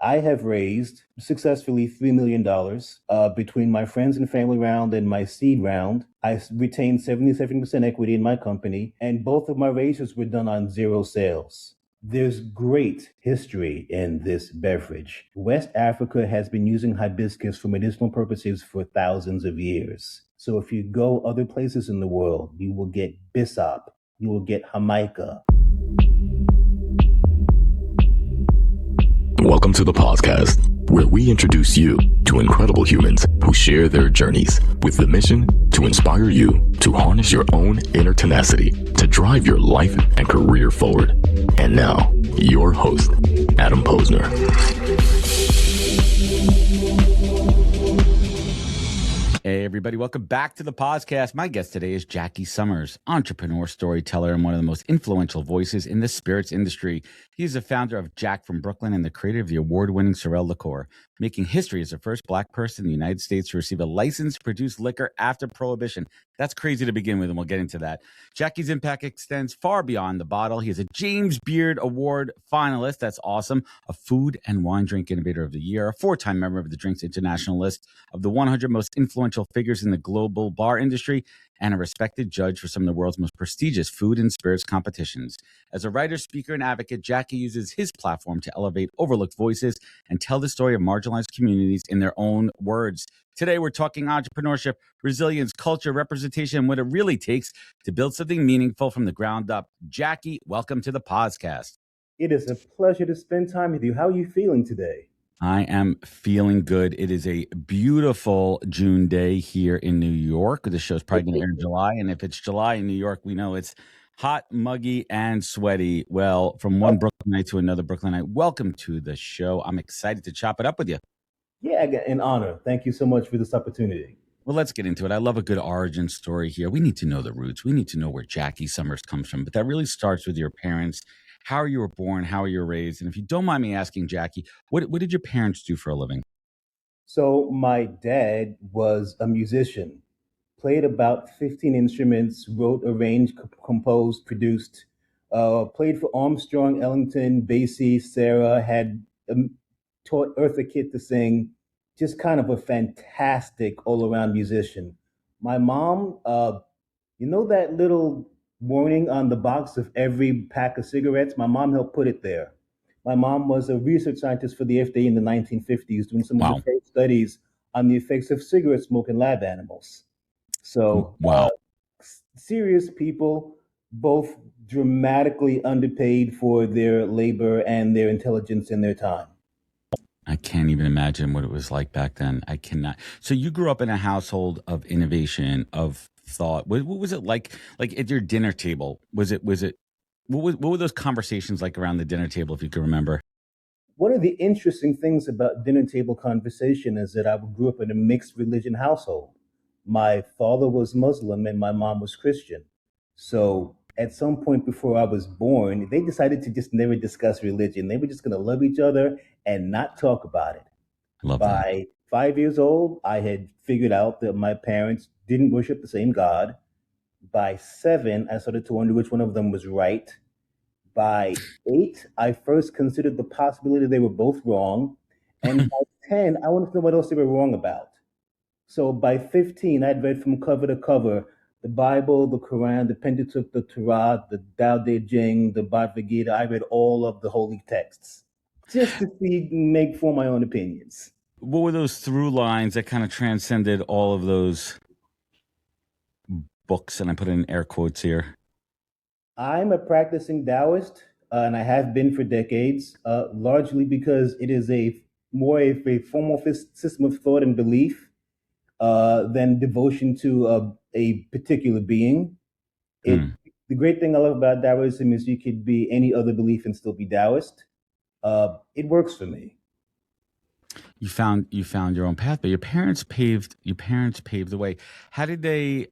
I have raised successfully $3 million between my friends and family round and my seed round. I retained 77% equity in my company, and both of my raises were done on zero sales. There's great history in this beverage. West Africa has been using hibiscus for medicinal purposes for thousands of years. So if you go other places in the world, you will get Bissap, you will get Jamaica. Welcome to the podcast, where we introduce you to incredible humans who share their journeys with the mission to inspire you to harness your own inner tenacity to drive your life and career forward. And now, your host, Adam Posner. Hey, everybody. Welcome back to the podcast. My guest today is Jackie Summers, entrepreneur, storyteller, and one of the most influential voices in the spirits industry. He is the founder of Jack from Brooklyn and the creator of the award-winning Sorel Liqueur, making history as the first Black person in the United States to receive a license to produce liquor after Prohibition. That's crazy to begin with, and we'll get into that. Jackie's impact extends far beyond the bottle. He is a James Beard Award finalist. That's awesome. A food and wine drink innovator of the year, a four-time member of the Drinks International list of the 100 most influential figures in the global bar industry, and a respected judge for some of the world's most prestigious food and spirits competitions. As a writer, speaker, and advocate, Jackie uses his platform to elevate overlooked voices and tell the story of marginalized communities in their own words. Today, we're talking entrepreneurship, resilience, culture, representation, and what it really takes to build something meaningful from the ground up. Jackie, welcome to the podcast. It is a pleasure to spend time with you. How are you feeling today? I am feeling good. It is a beautiful June day here in New York. This show's probably going to air in July. And if it's July in New York, we know it's hot, muggy, and sweaty. Well, from one Brooklynite to another Brooklynite, welcome to the show. I'm excited to chop it up with you. Yeah, an honor. Thank you so much for this opportunity. Well, let's get into it. I love a good origin story here. We need to know the roots. We need to know where Jackie Summers comes from. But that really starts with your parents, how you were born, how you were raised. And if you don't mind me asking, Jackie, what did your parents do for a living? So my dad was a musician, played about 15 instruments, wrote, arranged, composed, produced, played for Armstrong, Ellington, Basie, Sarah, had taught Eartha Kitt to sing, just kind of a fantastic all-around musician. My mom, you know that little warning on the box of every pack of cigarettes? My mom helped put it there. My mom was a research scientist for the FDA in the 1950s, doing some of the first studies on the effects of cigarette smoke in lab animals. So, serious people, both dramatically underpaid for their labor and their intelligence in their time. I can't even imagine what it was like back then. I cannot. So you grew up in a household of innovation, of thought. What was it like at your dinner table? What were those conversations like around the dinner table, if you can remember? One of the interesting things about dinner table conversation is that I grew up in a mixed religion household. My father was Muslim and my mom was Christian. So at some point before I was born, they decided to just never discuss religion. They were just going to love each other and not talk about it. By 5 years old, I had figured out that my parents didn't worship the same God. By 7, I started to wonder which one of them was right. By 8, I first considered the possibility they were both wrong. And by 10, I wanted to know what else they were wrong about. So by 15, I'd read from cover to cover the Bible, the Quran, the Pentateuch, the Torah, the Tao Te Ching, the Bhagavad Gita. I read all of the holy texts just to form my own opinions. What were those through lines that kind of transcended all of those books? And I put in air quotes here. I'm a practicing Taoist, and I have been for decades, largely because it is more of a formal system of thought and belief than devotion to a particular being. The great thing I love about Taoism is you could be any other belief and still be Taoist. It works for me. You found your own path, but your parents paved the way. How did they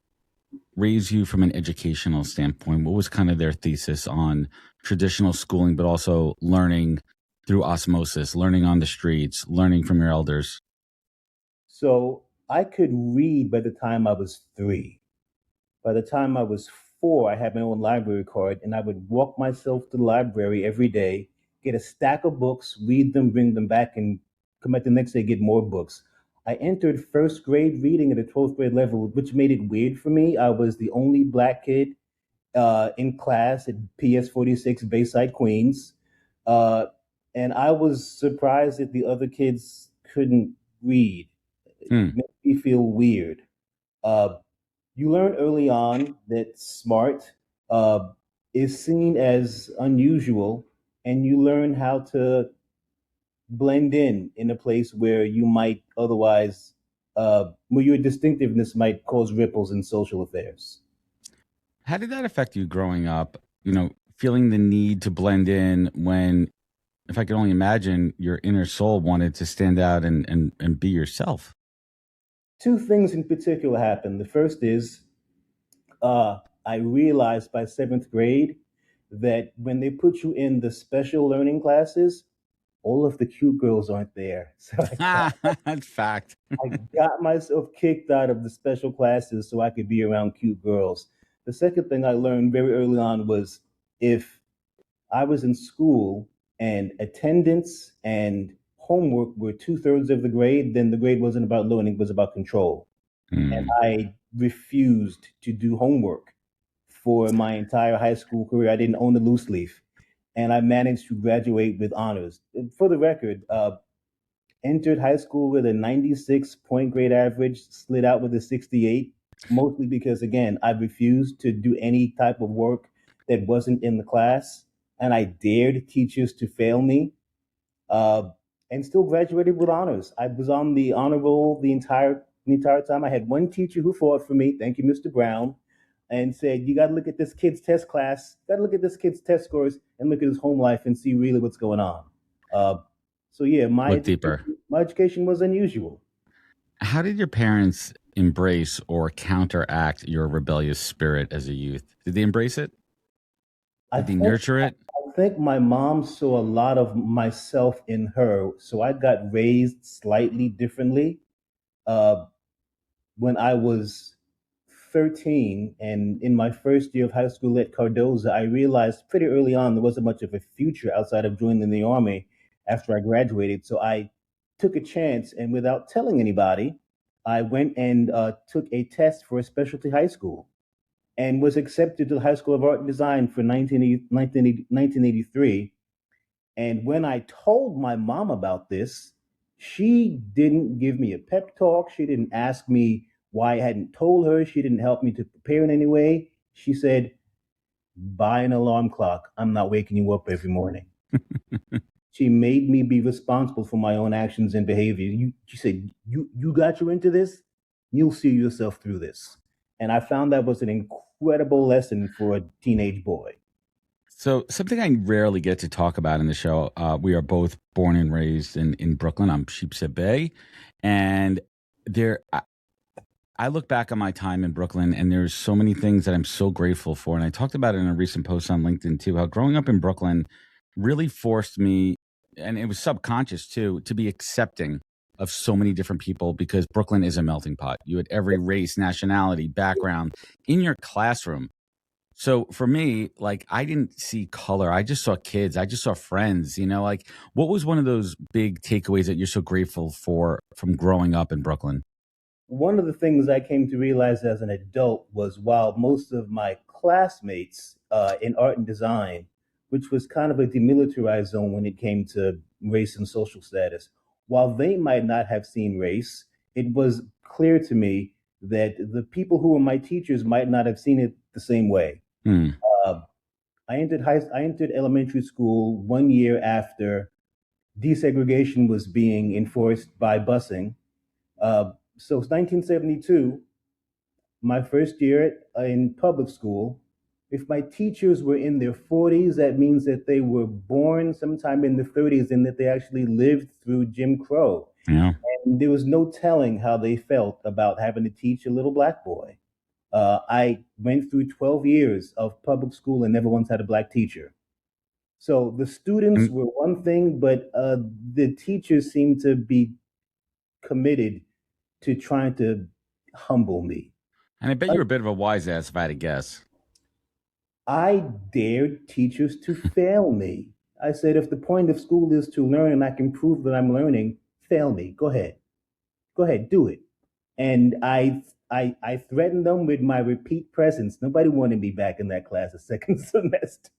raise you from an educational standpoint? What was kind of their thesis on traditional schooling, but also learning through osmosis, learning on the streets, learning from your elders? So I could read by the time I was 3. By the time I was 4, I had my own library card, and I would walk myself to the library every day, get a stack of books, read them, bring them back, and come back the next day, get more books. I entered first grade reading at a 12th grade level, which made it weird for me. I was the only black kid in class at PS 46 Bayside, Queens. Uh, and I was surprised that the other kids couldn't read. It made me feel weird. Uh, you learn early on that smart is seen as unusual, and you learn how to blend in a place where you might otherwise, where your distinctiveness might cause ripples in social affairs. How did that affect you growing up? Feeling the need to blend in when, if I could only imagine, your inner soul wanted to stand out and be yourself. Two things in particular happened. The first is I realized by seventh grade that when they put you in the special learning classes, all of the cute girls aren't there. So That's fact. I got myself kicked out of the special classes so I could be around cute girls. The second thing I learned very early on was if I was in school and attendance and homework were 2/3 of the grade, then the grade wasn't about learning, it was about control. And I refused to do homework for my entire high school career. I didn't own a loose leaf. And I managed to graduate with honors. For the record, entered high school with a 96 point grade average, slid out with a 68, mostly because, again, I refused to do any type of work that wasn't in the class. And I dared teachers to fail me, and still graduated with honors. I was on the honor roll the entire time. I had one teacher who fought for me, thank you, Mr. Brown, and said, you got to look at this kid's test class, got to look at this kid's test scores, and look at his home life and see really what's going on. So yeah, my education was unusual. How did your parents embrace or counteract your rebellious spirit as a youth? Did they embrace it? Did they nurture it? I think my mom saw a lot of myself in her, so I got raised slightly differently. When I was 13 and in my first year of high school at Cardozo, I realized pretty early on there wasn't much of a future outside of joining the Army after I graduated. So I took a chance, and without telling anybody, I went and took a test for a specialty high school and was accepted to the High School of Art and Design for 1983. And when I told my mom about this, she didn't give me a pep talk. She didn't ask me why I hadn't told her. She didn't help me to prepare in any way. She said, buy an alarm clock. I'm not waking you up every morning. She made me be responsible for my own actions and behavior. She said, you got you into this? You'll see yourself through this. And I found that was an incredible lesson for a teenage boy. So something I rarely get to talk about in the show, we are both born and raised in Brooklyn. I'm Sheepshead Bay. And I look back on my time in Brooklyn, and there's so many things that I'm so grateful for. And I talked about it in a recent post on LinkedIn too, how growing up in Brooklyn really forced me, and it was subconscious too, to be accepting of so many different people, because Brooklyn is a melting pot. You had every race, nationality, background in your classroom. So for me, like, I didn't see color. I just saw kids. I just saw friends, like, what was one of those big takeaways that you're so grateful for from growing up in Brooklyn? One of the things I came to realize as an adult was while most of my classmates in art and design, which was kind of a demilitarized zone when it came to race and social status, while they might not have seen race, it was clear to me that the people who were my teachers might not have seen it the same way. I entered elementary school 1 year after desegregation was being enforced by busing. So it's 1972, my first year in public school. If my teachers were in their 40s, that means that they were born sometime in the 30s and that they actually lived through Jim Crow. Yeah. And there was no telling how they felt about having to teach a little black boy. I went through 12 years of public school and never once had a black teacher. So the students were one thing, but the teachers seemed to be committed to trying to humble me. And I bet you were a bit of a wise ass, if I had to guess. I dared teachers to fail me. I said, if the point of school is to learn and I can prove that I'm learning, fail me. Go ahead. Go ahead, do it. And I threatened them with my repeat presence. Nobody wanted me back in that class the second semester.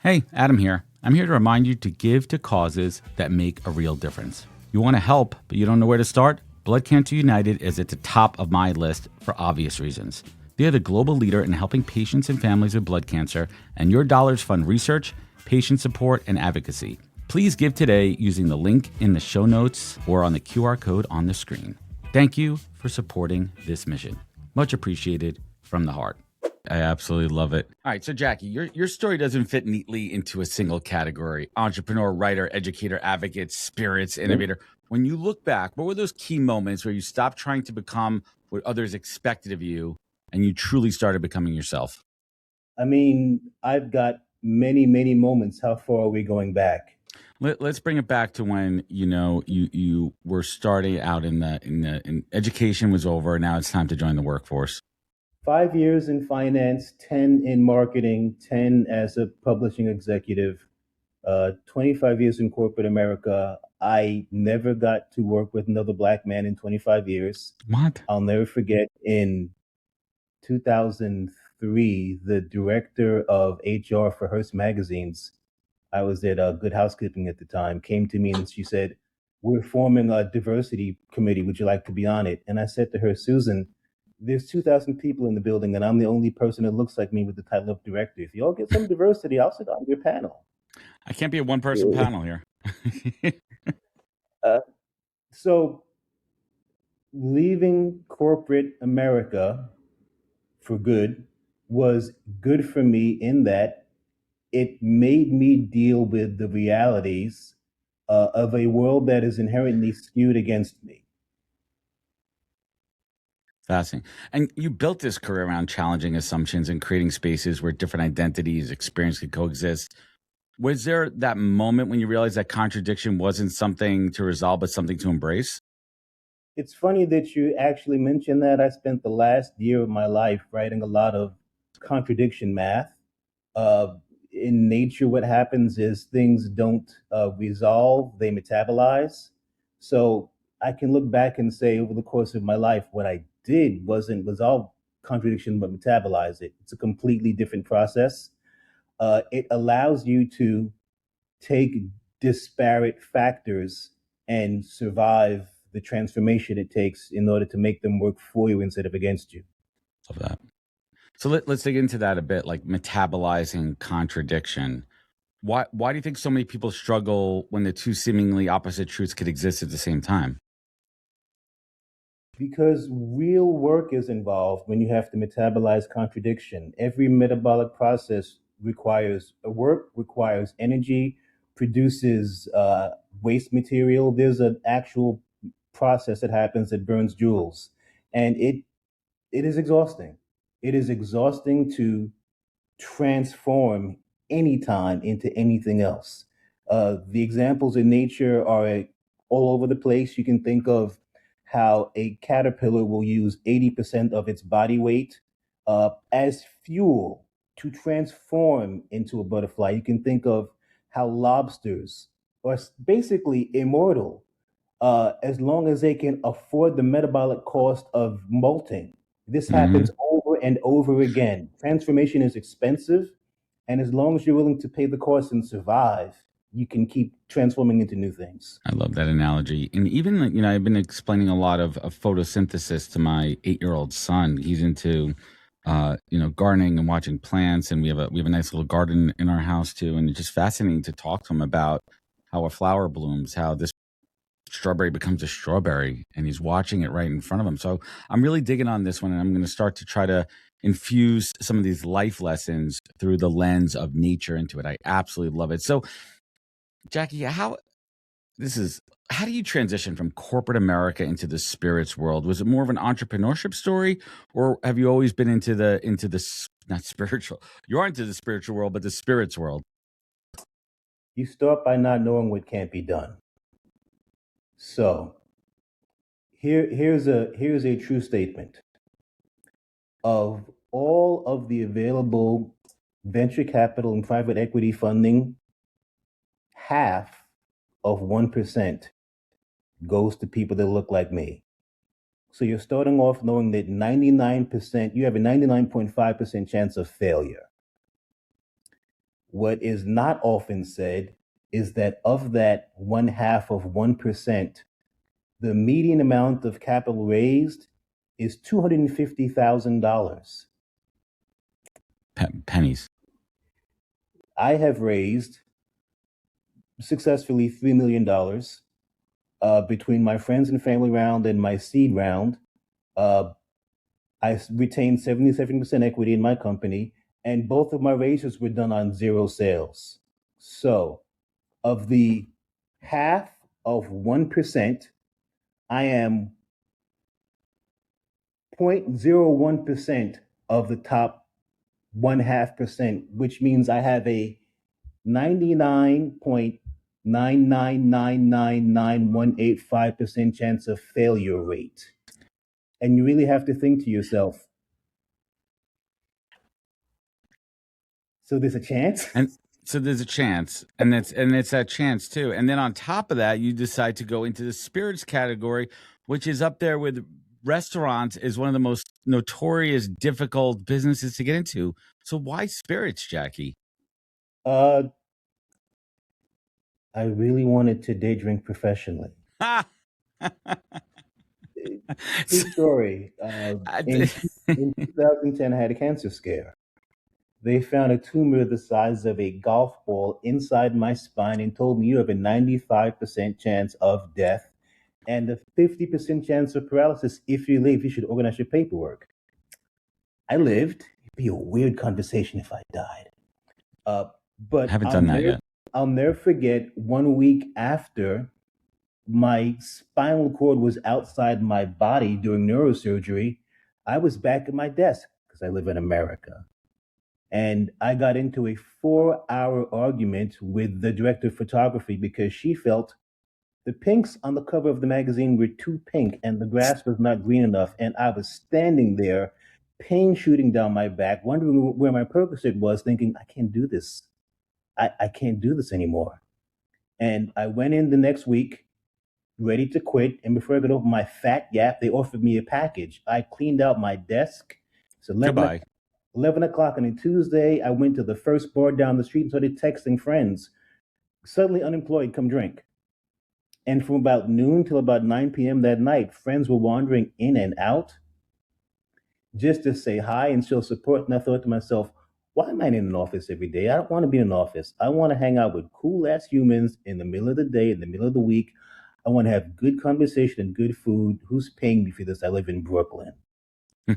Hey, Adam here. I'm here to remind you to give to causes that make a real difference. You want to help, but you don't know where to start? Blood Cancer United is at the top of my list for obvious reasons. They are the global leader in helping patients and families with blood cancer, and your dollars fund research, patient support, and advocacy. Please give today using the link in the show notes or on the QR code on the screen. Thank you for supporting this mission. Much appreciated from the heart. I absolutely love it. All right, so Jackie, your story doesn't fit neatly into a single category: entrepreneur, writer, educator, advocate, spirits, innovator. When you look back, what were those key moments where you stopped trying to become what others expected of you and you truly started becoming yourself? I mean, I've got many, many moments. How far are we going back? Let's bring it back to when you were starting out in education was over. Now it's time to join the workforce. 5 years in finance, 10 in marketing, 10 as a publishing executive, 25 years in corporate America. I never got to work with another Black man in 25 years. What? I'll never forget in 2003, the director of HR for Hearst Magazines, I was at Good Housekeeping at the time, came to me and she said, "We're forming a diversity committee. Would you like to be on it?" And I said to her, "Susan, there's 2,000 people in the building, and I'm the only person that looks like me with the title of director. If y'all get some diversity, I'll sit on your panel." I can't be a one-person panel here. So leaving corporate America for good was good for me in that it made me deal with the realities of a world that is inherently skewed against me. Fascinating. And you built this career around challenging assumptions and creating spaces where different identities, experience could coexist. Was there that moment when you realized that contradiction wasn't something to resolve, but something to embrace? It's funny that you actually mentioned that. I spent the last year of my life writing a lot of contradiction math. Uh, in nature, what happens is things don't resolve, they metabolize. So I can look back and say over the course of my life, what I did wasn't resolve contradiction, but metabolize it. It's a completely different process. It allows you to take disparate factors and survive the transformation it takes in order to make them work for you instead of against you. Love that. So let's dig into that a bit, like metabolizing contradiction. Why do you think so many people struggle when the two seemingly opposite truths could exist at the same time? Because real work is involved when you have to metabolize contradiction. Every metabolic process requires work, requires energy, produces waste material. There's an actual process that happens that burns joules, and it is exhausting. It is exhausting to transform any time into anything else. The examples in nature are all over the place. You can think of how a caterpillar will use 80% of its body weight as fuel to transform into a butterfly. You can think of how lobsters are basically immortal as long as they can afford the metabolic cost of molting. This happens over and over again. Transformation is expensive, and as long as you're willing to pay the cost and survive, you can keep transforming into new things. I love that analogy. And even, I've been explaining a lot of photosynthesis to my 8-year-old son. He's into, gardening and watching plants. And we have a nice little garden in our house too. And it's just fascinating to talk to him about how a flower blooms, how this strawberry becomes a strawberry, and he's watching it right in front of him. So I'm really digging on this one, and I'm going to start to try to infuse some of these life lessons through the lens of nature into it. I absolutely love it. So, Jackie, how do you transition from corporate America into the spirits world? Was it more of an entrepreneurship story, or have you always been into the not spiritual? You're into the spiritual world, but the spirits world. You start by not knowing what can't be done. So here's a true statement. Of all of the available venture capital and private equity funding half of 1% goes to people that look like me. So you're starting off knowing that 99%, you have a 99.5% chance of failure. What is not often said is that of that 1/2 of 1%, the median amount of capital raised is $250,000. Pennies. I have raised successfully $3 million between my friends and family round and my seed round. I retained 77% equity in my company, and both of my raises were done on 0 sales. So, of the half of 1%, I am 0.01% of the top 1/2%, which means I have a 99.9999185% chance of failure rate. And you really have to think to yourself, so there's a chance? And so there's a chance, and it's that chance too. And then on top of that, you decide to go into the spirits category, which is up there with restaurants, is one of the most notorious, difficult businesses to get into. So why spirits, Jackie? I really wanted to day drink professionally. True story. In 2010, I had a cancer scare. They found a tumor the size of a golf ball inside my spine and told me you have a 95% chance of death and a 50% chance of paralysis. If you live, you should organize your paperwork. I lived. It'd be a weird conversation if I died. But I haven't done that yet. I'll never forget 1 week after my spinal cord was outside my body during neurosurgery, I was back at my desk because I live in America. And I got into a 4-hour argument with the director of photography because she felt the pinks on the cover of the magazine were too pink and the grass was not green enough. And I was standing there, pain shooting down my back, wondering where my Percocet was, thinking, I can't do this. I can't do this anymore. And I went in the next week, ready to quit. And before I could open my fat gap, they offered me a package. I cleaned out my desk. So Goodbye. 11 o'clock on a Tuesday, I went to the first bar down the street and started texting friends. Suddenly unemployed, come drink. And from about noon till about 9 p.m. that night, friends were wandering in and out just to say hi and show support. And I thought to myself, why am I in an office every day? I don't want to be in an office. I want to hang out with cool-ass humans in the middle of the day, in the middle of the week. I want to have good conversation and good food. Who's paying me for this? I live in Brooklyn. So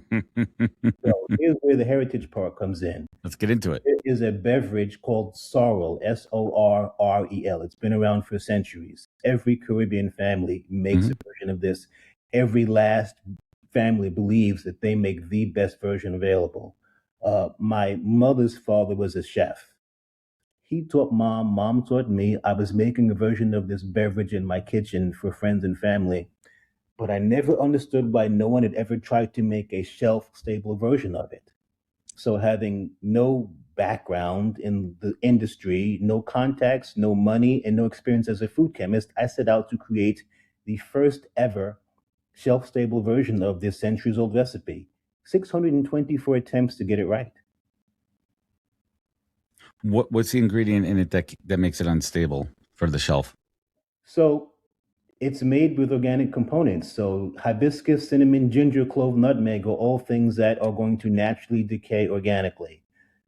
here's where the heritage part comes in. Let's get into it. There is a beverage called Sorel, Sorrel. It's been around for centuries. Every Caribbean family makes a version of this. Every last family believes that they make the best version available. My mother's father was a chef. He taught mom taught me. I was making a version of this beverage in my kitchen for friends and family, but I never understood why no one had ever tried to make a shelf-stable version of it. So having no background in the industry, no contacts, no money, and no experience as a food chemist, I set out to create the first ever shelf-stable version of this centuries-old recipe. 624 attempts to get it right. What's the ingredient in it that makes it unstable for the shelf? So it's made with organic components. So hibiscus, cinnamon, ginger, clove, nutmeg are all things that are going to naturally decay organically.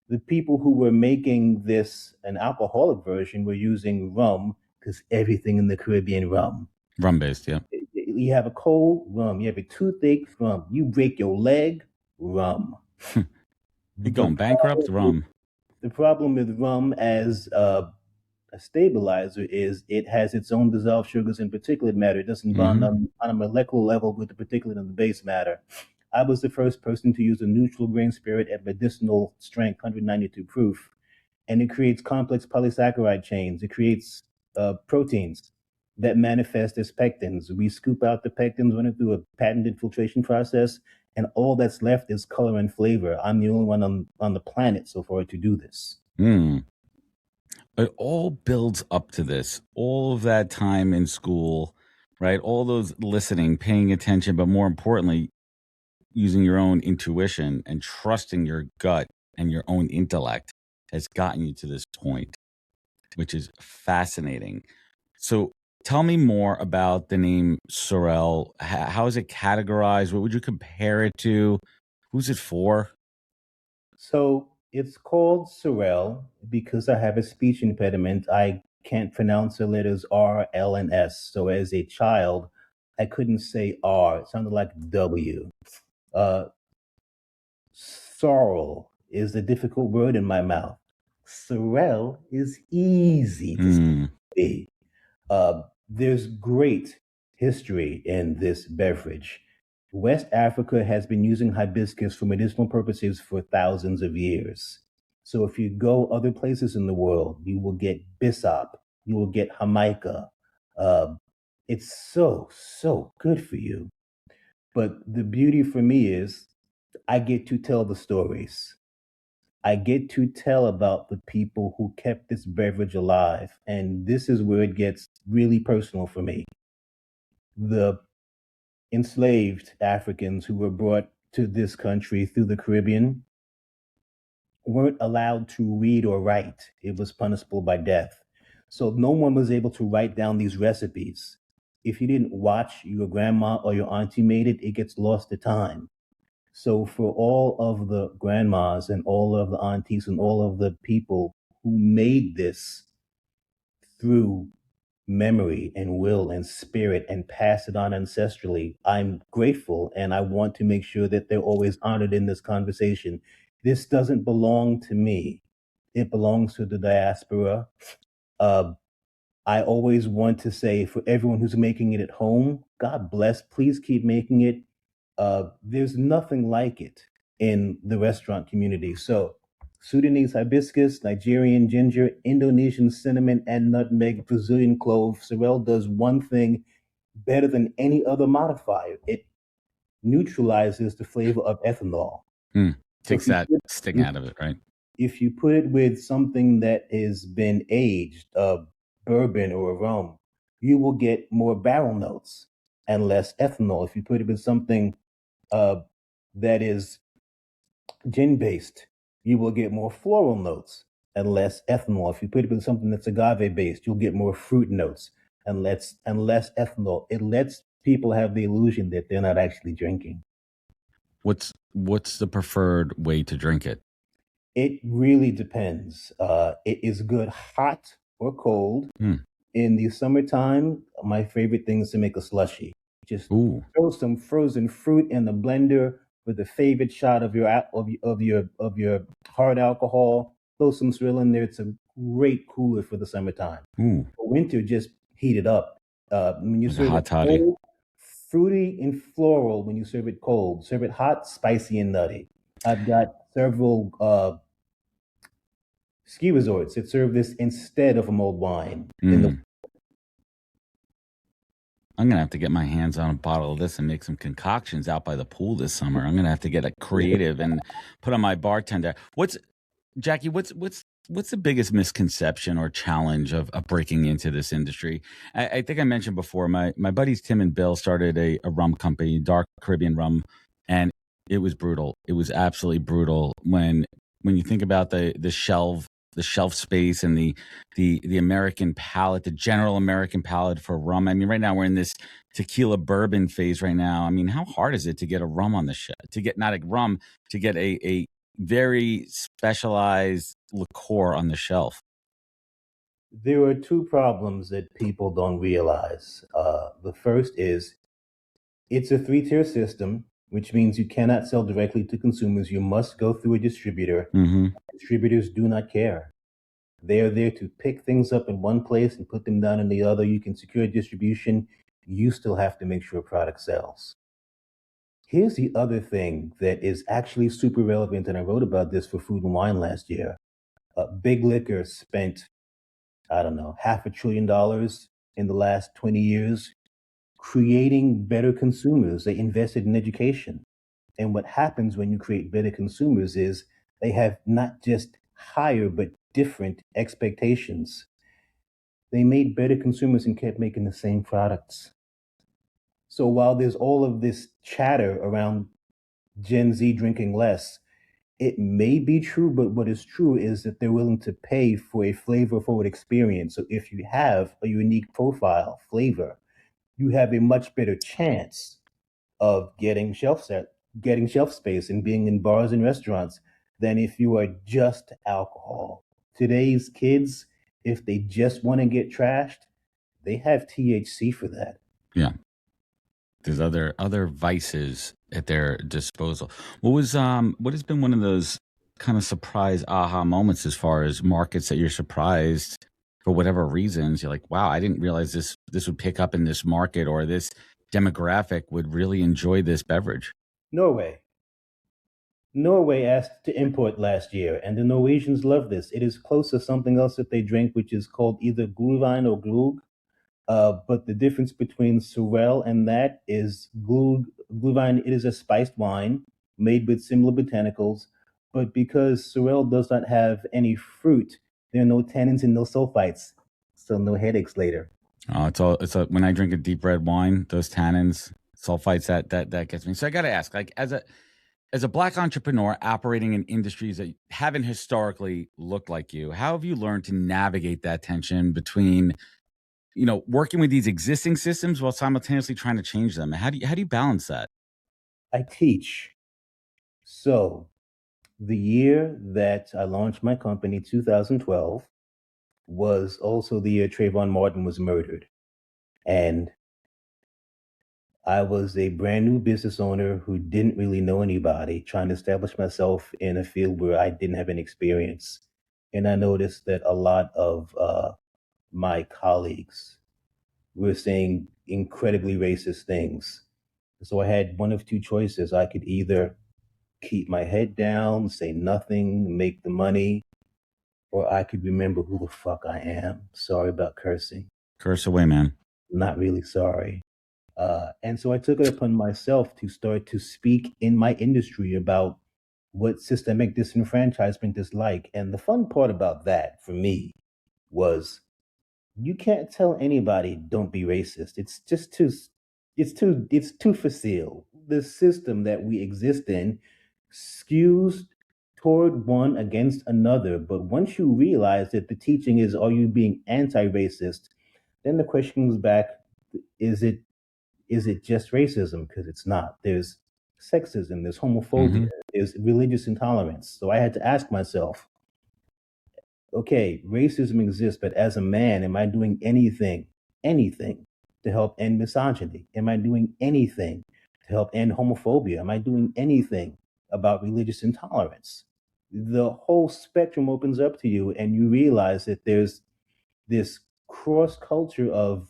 The people who were making this, an alcoholic version, were using rum because everything in the Caribbean rum. Rum-based, yeah. You have a cold, rum. You have a toothache, rum. You break your leg, rum. You're going bankrupt, rum. The problem with rum as a stabilizer is it has its own dissolved sugars and particulate matter. It doesn't bond on a molecular level with the particulate and the base matter. I was the first person to use a neutral grain spirit at medicinal strength, 192 proof, and it creates complex polysaccharide chains. It creates proteins that manifest as pectins. We scoop out the pectins, run it through a patented filtration process, and all that's left is color and flavor. I'm the only one on the planet so far to do this. It all builds up to this. All of that time in school, right? All those listening, paying attention, but more importantly, using your own intuition and trusting your gut and your own intellect has gotten you to this point, which is fascinating. So tell me more about the name Sorel. How is it categorized? What would you compare it to? Who's it for? So it's called Sorel because I have a speech impediment. I can't pronounce the letters R, L, and S. So as a child, I couldn't say R. It sounded like W. Uh, Sorrel is a difficult word in my mouth. Sorel is easy to say. There's great history in this beverage. West Africa has been using hibiscus for medicinal purposes for thousands of years. So if you go other places in the world, you will get Bissop, you will get Jamaica. Uh, it's so good for you. But the beauty for me is I get to tell the stories. I get to tell about the people who kept this beverage alive. And this is where it gets really personal for me. The enslaved Africans who were brought to this country through the Caribbean weren't allowed to read or write. It was punishable by death. So no one was able to write down these recipes. If you didn't watch your grandma or your auntie made it, it gets lost to time. So for all of the grandmas and all of the aunties and all of the people who made this through memory and will and spirit and pass it on ancestrally, I'm grateful and I want to make sure that they're always honored in this conversation. This doesn't belong to me. It belongs to the diaspora. Uh, I always want to say for everyone who's making it at home, God bless, please keep making it. There's nothing like it in the restaurant community. So Sudanese hibiscus, Nigerian ginger, Indonesian cinnamon and nutmeg, Brazilian clove. Sorel does one thing better than any other modifier. It neutralizes the flavor of ethanol. So Takes that sting out of it, right? if you put it with something that has been aged, bourbon or a rum, you will get more barrel notes and less ethanol. If you put it with something that is gin based, you will get more floral notes and less ethanol. If you put it with something that's agave based, you'll get more fruit notes and less ethanol. It lets people have the illusion that they're not actually drinking. What's the preferred way to drink it? It really depends. It is good hot or cold. In the summertime, my favorite thing is to make a slushy. Just throw some frozen fruit in the blender with a favorite shot of your hard alcohol. Throw some Sorel in there. It's a great cooler for the summertime. For winter, just heat it up. When you serve it cold, fruity and floral. When you serve it cold, serve it hot, spicy and nutty. I've got several ski resorts that serve this instead of a mulled wine. I'm going to have to get my hands on a bottle of this and make some concoctions out by the pool this summer. I'm going to have to get creative and put on my bartender. Jackie, what's the biggest misconception or challenge of breaking into this industry? I think I mentioned before, my buddies Tim and Bill started a rum company, dark Caribbean rum, and it was brutal. It was absolutely brutal when you think about the shelf space and the American palate, the general American palate for rum. I mean, right now we're in this tequila bourbon phase right now. I mean, how hard is it to get a rum on the shelf, to get a very specialized liqueur on the shelf? There are two problems that people don't realize. The first is it's a 3-tier system, which means you cannot sell directly to consumers. You must go through a distributor. Distributors do not care. They are there to pick things up in one place and put them down in the other. You can secure distribution. You still have to make sure a product sells. Here's the other thing that is actually super relevant, and I wrote about this for Food and Wine last year. Big Liquor spent, I don't know, $500 billion in the last 20 years creating better consumers. They invested in education. And what happens when you create better consumers is they have not just higher, but different expectations. They made better consumers and kept making the same products. So while there's all of this chatter around Gen Z drinking less, it may be true, but what is true is that they're willing to pay for a flavor forward experience. So if you have a unique profile flavor, you have a much better chance of getting shelf space and being in bars and restaurants than if you are just alcohol. Today's kids, if they just want to get trashed, they have THC for that. Yeah. There's other vices at their disposal. What has been one of those kind of surprise aha moments as far as markets that you're surprised for whatever reasons? You're like, wow, I didn't realize this would pick up in this market, or this demographic would really enjoy this beverage. Norway. Norway asked to import last year, and the Norwegians love this. It is close to something else that they drink, which is called either glühwein or glug. But the difference between Sorel and that is glühwein. It is a spiced wine made with similar botanicals, but because Sorel does not have any fruit, there are no tannins and no sulfites, so no headaches later. When I drink a deep red wine, those tannins, sulfites, that gets me. So I got to ask, like, as a Black entrepreneur operating in industries that haven't historically looked like you, how have you learned to navigate that tension between, working with these existing systems while simultaneously trying to change them? How do you balance that? I teach. So the year that I launched my company, 2012, was also the year Trayvon Martin was murdered. And I was a brand new business owner who didn't really know anybody, trying to establish myself in a field where I didn't have any experience. And I noticed that a lot of my colleagues were saying incredibly racist things. So I had one of two choices. I could either keep my head down, say nothing, make the money, or I could remember who the fuck I am. Sorry about cursing. Curse away, man. Not really sorry. And so I took it upon myself to start to speak in my industry about what systemic disenfranchisement is like. And the fun part about that for me was you can't tell anybody don't be racist. It's too facile. The system that we exist in skews toward one against another. But once you realize that the teaching is, are you being anti-racist? Then the question comes back, is it just racism? Because it's not. There's sexism, there's homophobia, there's religious intolerance. So I had to ask myself, okay, racism exists, but as a man, am I doing anything to help end misogyny? Am I doing anything to help end homophobia? Am I doing anything about religious intolerance? The whole spectrum opens up to you, and you realize that there's this cross culture of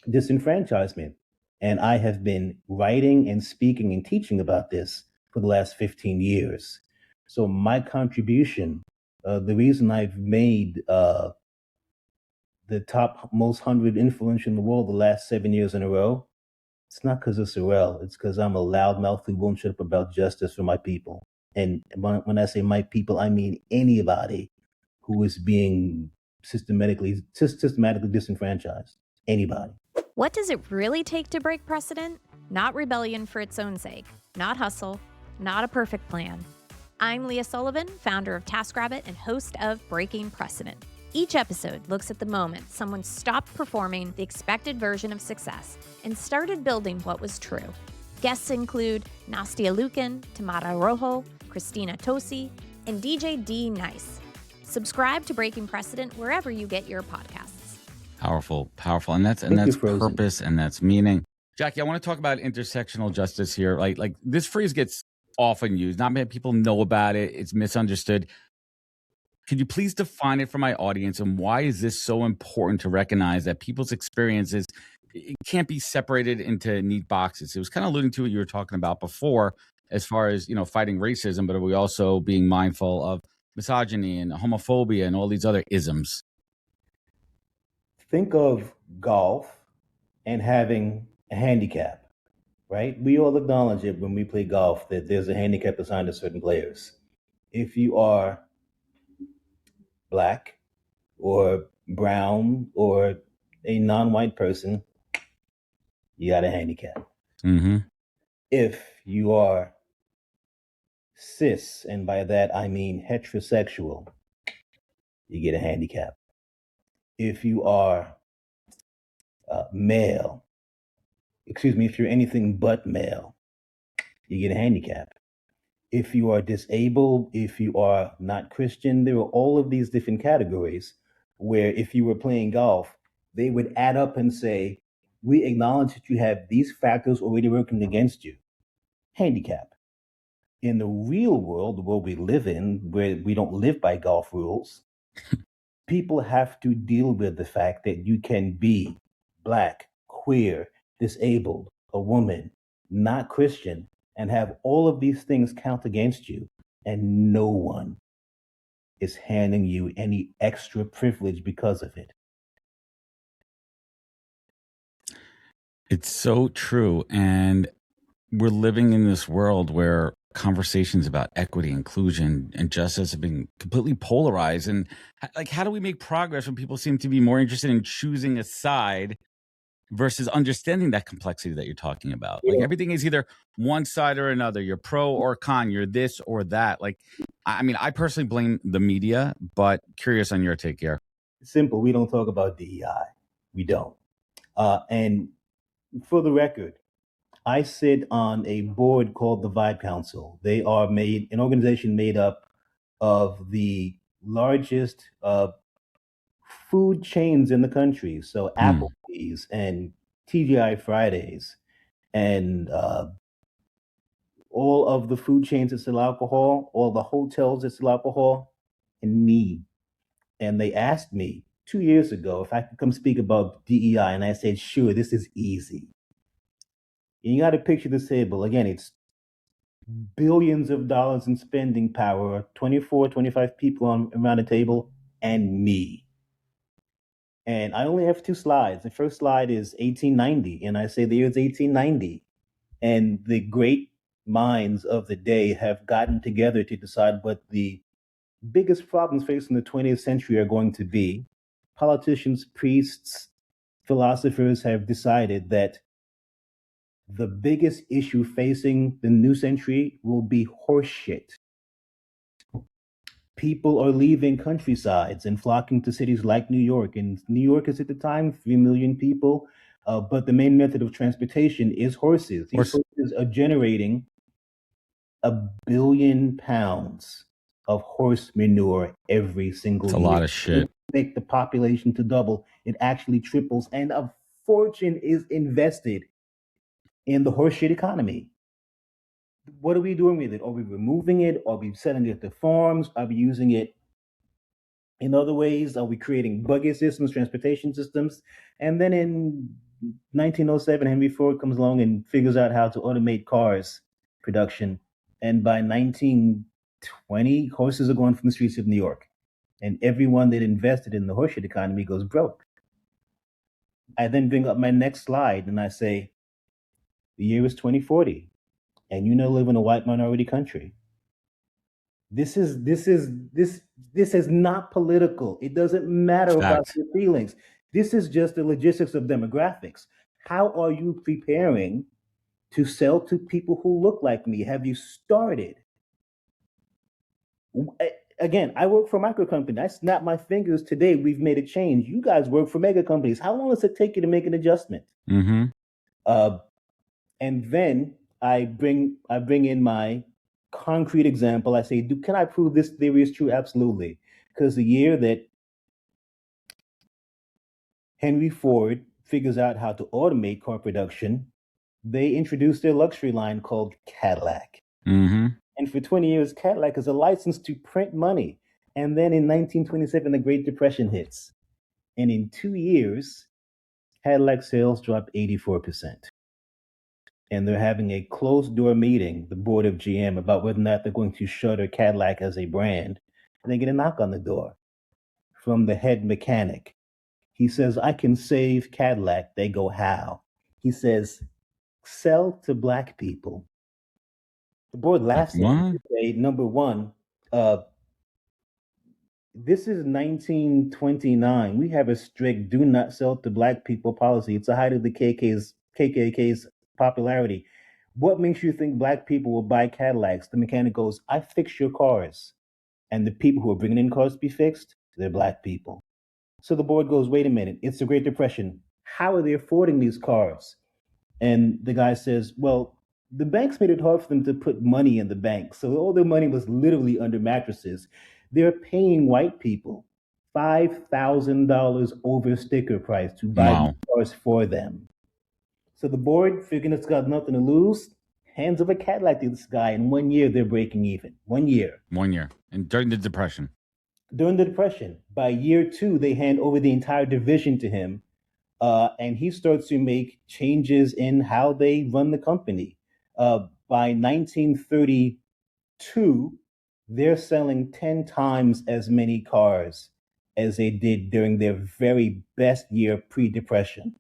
disenfranchisement. And I have been writing and speaking and teaching about this for the last 15 years. So my contribution, the reason I've made the top most 100 influential in the world the last 7 years in a row, it's not because of Sorel. It's because I'm a loudmouth who won't shut up about justice for my people. And when I say my people, I mean anybody who is being systematically disenfranchised. Anybody. What does it really take to break precedent? Not rebellion for its own sake, not hustle, not a perfect plan. I'm Leah Sullivan, founder of TaskRabbit and host of Breaking Precedent. Each episode looks at the moment someone stopped performing the expected version of success and started building what was true. Guests include Nastia Lukin, Tamara Rojo, Christina Tosi, and DJ D Nice. Subscribe to Breaking Precedent wherever you get your podcasts. Powerful. And that's purpose, and that's meaning. Jackie, I want to talk about intersectional justice here. Like this phrase gets often used. Not many people know about it. It's misunderstood. Could you please define it for my audience, and why is this so important to recognize that people's experiences, it can't be separated into neat boxes? It was kind of alluding to what you were talking about before, as far as, fighting racism, but are we also being mindful of misogyny and homophobia and all these other isms? Think of golf and having a handicap, right? We all acknowledge it when we play golf that there's a handicap assigned to certain players. If you are black or brown or a non-white person, you got a handicap. Mm-hmm. If you are cis, and by that I mean heterosexual, you get a handicap. If you are male, if you're anything but male, you get a handicap. If you are disabled, if you are not Christian, there are all of these different categories where if you were playing golf, they would add up and say, we acknowledge that you have these factors already working against you. Handicap. In the real world, the world we live in, where we don't live by golf rules, people have to deal with the fact that you can be black, queer, disabled, a woman, not Christian, and have all of these things count against you, and no one is handing you any extra privilege because of it. It's so true. And we're living in this world where conversations about equity, inclusion, and justice have been completely polarized. And like, how do we make progress when people seem to be more interested in choosing a side versus understanding that complexity that you're talking about? Like, everything is either one side or another. You're pro or con. You're this or that. Like, I mean, I personally blame the media, but curious on your take here. Simple. We don't talk about DEI. We don't. And for the record, I sit on a board called the Vibe Council. They are an organization made up of the largest food chains in the country. So Applebee's and TGI Fridays and all of the food chains that sell alcohol, all the hotels that sell alcohol, and me. And they asked me 2 years ago if I could come speak about DEI, and I said, sure, this is easy. And you got to picture this table. Again, it's billions of dollars in spending power, 24, 25 people around the table, and me. And I only have 2 slides. The first slide is 1890, and I say the year is 1890. And the great minds of the day have gotten together to decide what the biggest problems facing the 20th century are going to be. Politicians, priests, philosophers have decided that the biggest issue facing the new century will be horseshit. People are leaving countrysides and flocking to cities like New York. And New York is at the time 3 million people, but the main method of transportation is horses. These horses are generating 1 billion pounds of horse manure every single year. It's a lot of shit. Make the population to double, it actually triples, and a fortune is invested in the horse shit economy. What are we doing with it? Are we removing it? Are we selling it to farms? Are we using it in other ways? Are we creating buggy systems, transportation systems? And then in 1907, Henry Ford comes along and figures out how to automate cars production. And by 1920, horses are going from the streets of New York. And everyone that invested in the horse shit economy goes broke. I then bring up my next slide and I say, the year is 2040, and you now live in a white minority country. This is not political. It doesn't matter about your feelings. This is just the logistics of demographics. How are you preparing to sell to people who look like me? Have you started? Again, I work for a micro company. I snap my fingers today. We've made a change. You guys work for mega companies. How long does it take you to make an adjustment? Mm-hmm. And then I bring in my concrete example. I say, can I prove this theory is true? Absolutely. Because the year that Henry Ford figures out how to automate car production, they introduced their luxury line called Cadillac. Mm-hmm. And for 20 years, Cadillac is a license to print money. And then in 1927, the Great Depression hits. And in 2 years, Cadillac sales drop 84%. And they're having a closed-door meeting, the board of GM, about whether or not they're going to shutter Cadillac as a brand. And they get a knock on the door from the head mechanic. He says, I can save Cadillac. They go, how? He says, sell to black people. The board laughs at him. Number one, This is 1929. We have a strict "do not sell to black people" policy. It's the height of the KKK's popularity. What makes you think black people will buy Cadillacs? The mechanic goes, "I fix your cars," and the people who are bringing in cars to be fixed, they're black people. So the board goes, "Wait a minute, it's the Great Depression. How are they affording these cars?" And the guy says, "Well, the banks made it hard for them to put money in the bank. So all their money was literally under mattresses. They're paying white people $5,000 over sticker price to buy these Wow. cars for them." So the board, figuring it's got nothing to lose, hands over Cadillac to this guy. In 1 year, they're breaking even. 1 year. 1 year. And during the Depression. During the Depression, by year two, they hand over the entire division to him, and he starts to make changes in how they run the company. By 1932, they're selling 10 times as many cars as they did during their very best year pre-depression.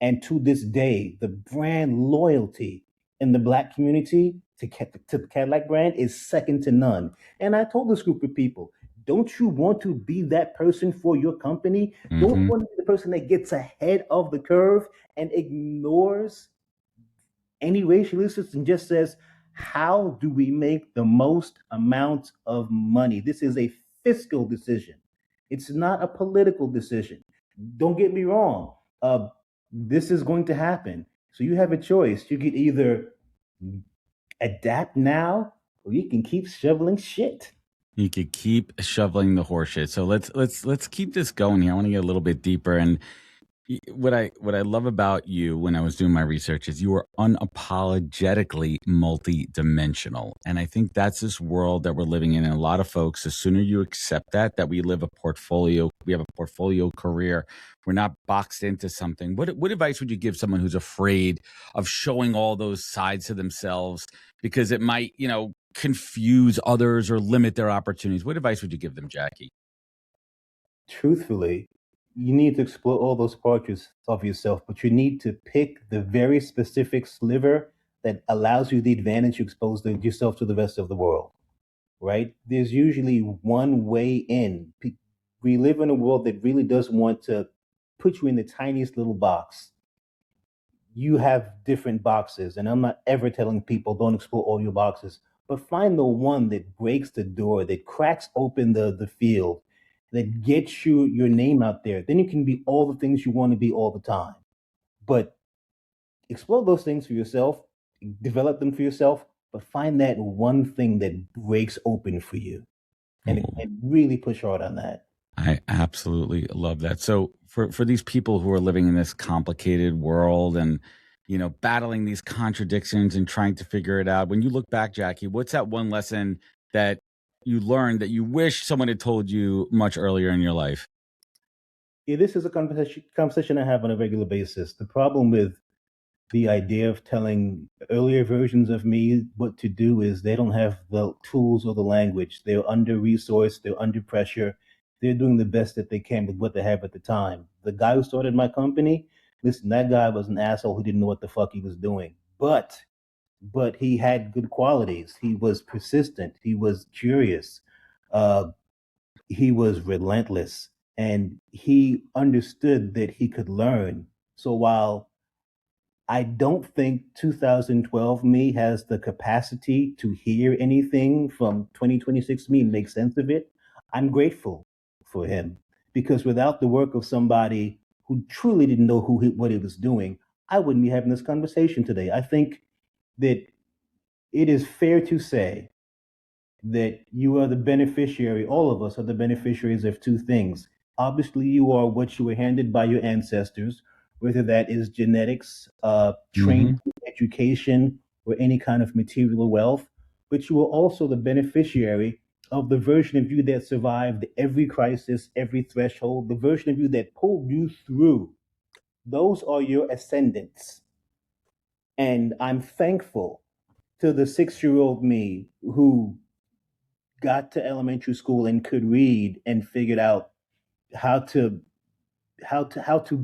And to this day, the brand loyalty in the black community to the Cadillac brand is second to none. And I told this group of people, don't you want to be that person for your company? Don't you want to be the person that gets ahead of the curve and ignores any racial issues and just says, how do we make the most amount of money? This is a fiscal decision. It's not a political decision. Don't get me wrong. This is going to happen. So you have a choice. You can either adapt now or you can keep shoveling shit. You could keep shoveling the horseshit. So let's keep this going here. I want to get a little bit deeper. And what I love about you when I was doing my research is you are unapologetically multidimensional. And I think that's this world that we're living in. And a lot of folks, the sooner you accept that we have a portfolio career, we're not boxed into something. What advice would you give someone who's afraid of showing all those sides to themselves because it might, confuse others or limit their opportunities? What advice would you give them, Jackie? Truthfully, you need to explore all those parts of yourself, but you need to pick the very specific sliver that allows you the advantage to expose yourself to the rest of the world, right? There's usually one way in. We live in a world that really does want to put you in the tiniest little box. You have different boxes, and I'm not ever telling people don't explore all your boxes, but find the one that breaks the door, that cracks open the field, that gets your name out there. Then you can be all the things you want to be all the time. But explore those things for yourself, develop them for yourself, but find that one thing that breaks open for you, and really push hard on that. I absolutely love that. So for these people who are living in this complicated world and battling these contradictions and trying to figure it out, when you look back, Jackie, what's that one lesson that you learned that you wish someone had told you much earlier in your life? Yeah, this is a conversation I have on a regular basis. The problem with the idea of telling earlier versions of me what to do is they don't have the tools or the language. They're under resourced, they're under pressure. They're doing the best that they can with what they have at the time. The guy who started my company, listen, that guy was an asshole who didn't know what the fuck he was doing. But he had good qualities. He was persistent. He was curious. He was relentless, and he understood that he could learn. So while I don't think 2012 me has the capacity to hear anything from 2026 me and make sense of it, I'm grateful for him, because without the work of somebody who truly didn't know what he was doing, I wouldn't be having this conversation today. I think that it is fair to say that you are the beneficiary, all of us are the beneficiaries of two things. Obviously, you are what you were handed by your ancestors, whether that is genetics, training, education, or any kind of material wealth, but you are also the beneficiary of the version of you that survived every crisis, every threshold, the version of you that pulled you through. Those are your ascendants. And I'm thankful to the 6-year-old me who got to elementary school and could read and figured out how to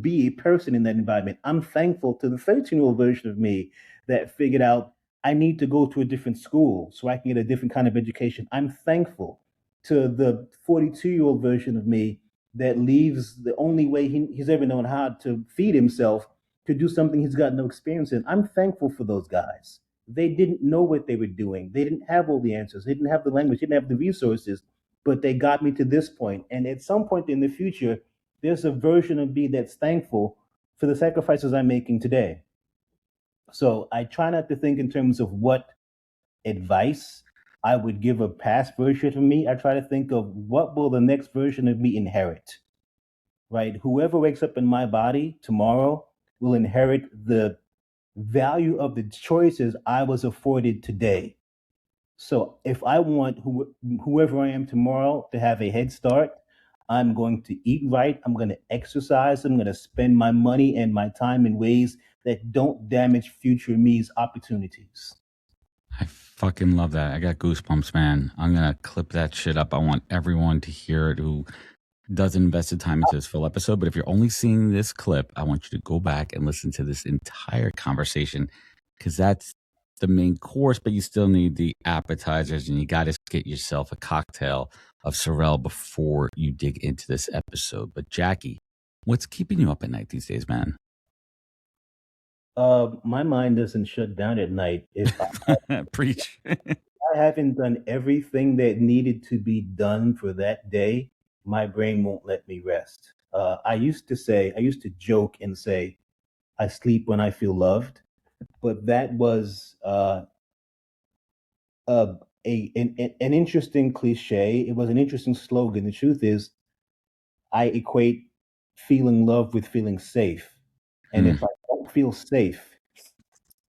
be a person in that environment. I'm thankful to the 13-year-old version of me that figured out I need to go to a different school so I can get a different kind of education. I'm thankful to the 42-year-old version of me that leaves the only way he's ever known how to feed himself to do something he's got no experience in. I'm thankful for those guys. They didn't know what they were doing. They didn't have all the answers. They didn't have the language. They didn't have the resources, but they got me to this point. And at some point in the future, there's a version of me that's thankful for the sacrifices I'm making today. So I try not to think in terms of what advice I would give a past version of me. I try to think of what will the next version of me inherit, right? Whoever wakes up in my body tomorrow will inherit the value of the choices I was afforded today. So if I want whoever I am tomorrow to have a head start, I'm going to eat right. I'm going to exercise. I'm going to spend my money and my time in ways that don't damage future me's opportunities. I fucking love that. I got goosebumps, man. I'm going to clip that shit up. I want everyone to hear it who doesn't invest the time into this full episode. But if you're only seeing this clip, I want you to go back and listen to this entire conversation, because that's the main course, but you still need the appetizers, and you got to get yourself a cocktail of Sorel before you dig into this episode. But Jackie, what's keeping you up at night these days, man? My mind doesn't shut down at night. If Preach. I haven't done everything that needed to be done for that day, my brain won't let me rest. I used to joke and say, I sleep when I feel loved, but that was an interesting cliche. It was an interesting slogan. The truth is, I equate feeling loved with feeling safe. And if I don't feel safe,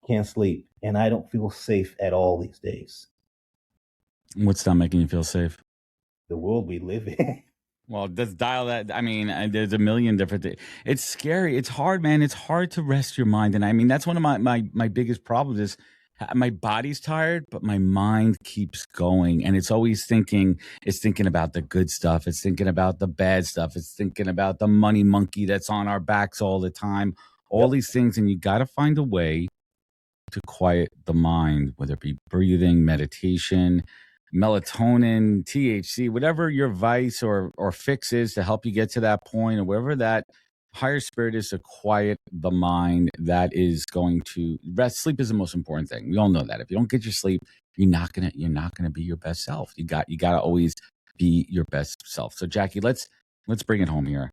can't sleep. And I don't feel safe at all these days. What's not making you feel safe? The world we live in. Well, let's dial that. I mean, there's a million different things. It's scary. It's hard, man. It's hard to rest your mind. And I mean, that's one of my biggest problems is my body's tired, but my mind keeps going. And it's always thinking about the good stuff. It's thinking about the bad stuff. It's thinking about the money monkey that's on our backs all the time, all these things. And you got to find a way to quiet the mind, whether it be breathing, meditation, melatonin, THC, whatever your vice or fix is to help you get to that point, or whatever that higher spirit is to quiet the mind. That is going to rest. Sleep is the most important thing. We all know that. If you don't get your sleep, you're not gonna be your best self. You gotta always be your best self. So Jackie, let's bring it home here.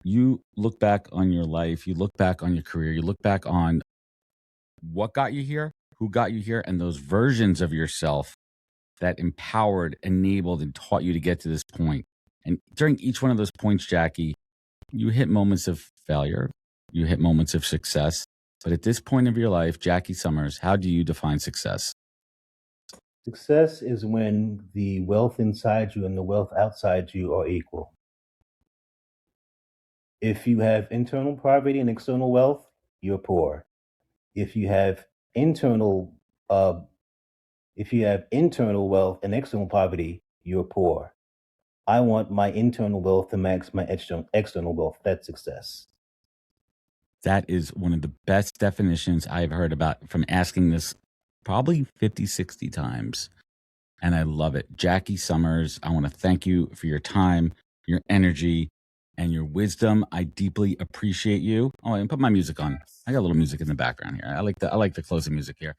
You look back on your life, you look back on your career, you look back on what got you here, who got you here, and those versions of yourself that empowered, enabled, and taught you to get to this point. And during each one of those points, Jackie, you hit moments of failure, you hit moments of success. But at this point of your life, Jackie Summers, how do you define success? Success is when the wealth inside you and the wealth outside you are equal. If you have internal poverty and external wealth, you're poor. If you have internal wealth and external poverty, you're poor. I want my internal wealth to match my external wealth. That's success. That is one of the best definitions I've heard about, from asking this probably 50, 60 times. And I love it. Jackie Summers, I want to thank you for your time, your energy, and your wisdom. I deeply appreciate you. Oh, I put my music on. I got a little music in the background here. I like the closing music here.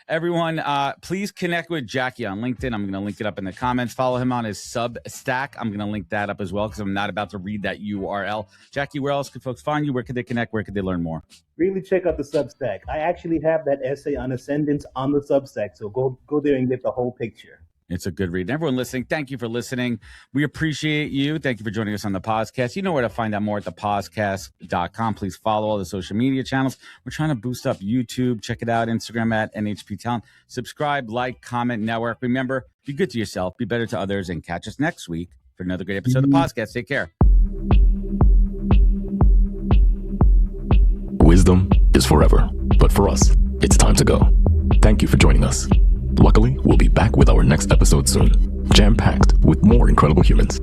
Everyone, please connect with Jackie on LinkedIn. I'm going to link it up in the comments. Follow him on his Substack. I'm going to link that up as well, because I'm not about to read that URL. Jackie, where else could folks find you? Where could they connect? Where could they learn more? Really check out the Substack. I actually have that essay on ascendance on the Substack, so go there and get the whole picture. It's a good read. And everyone listening, thank you for listening. We appreciate you. Thank you for joining us on the podcast. You know where to find out more at thepodcast.com. Please follow all the social media channels. We're trying to boost up YouTube. Check it out. Instagram at NHP Talent. Subscribe, like, comment, network. Remember, be good to yourself, be better to others, and catch us next week for another great episode of the podcast. Take care. Wisdom is forever, but for us, it's time to go. Thank you for joining us. Luckily, we'll be back with our next episode soon, jam-packed with more incredible humans.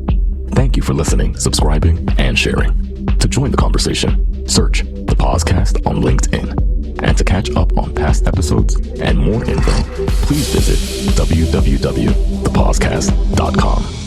Thank you for listening, subscribing, and sharing. To join the conversation, search the podcast on LinkedIn. And to catch up on past episodes and more info, please visit www.thepodcast.com.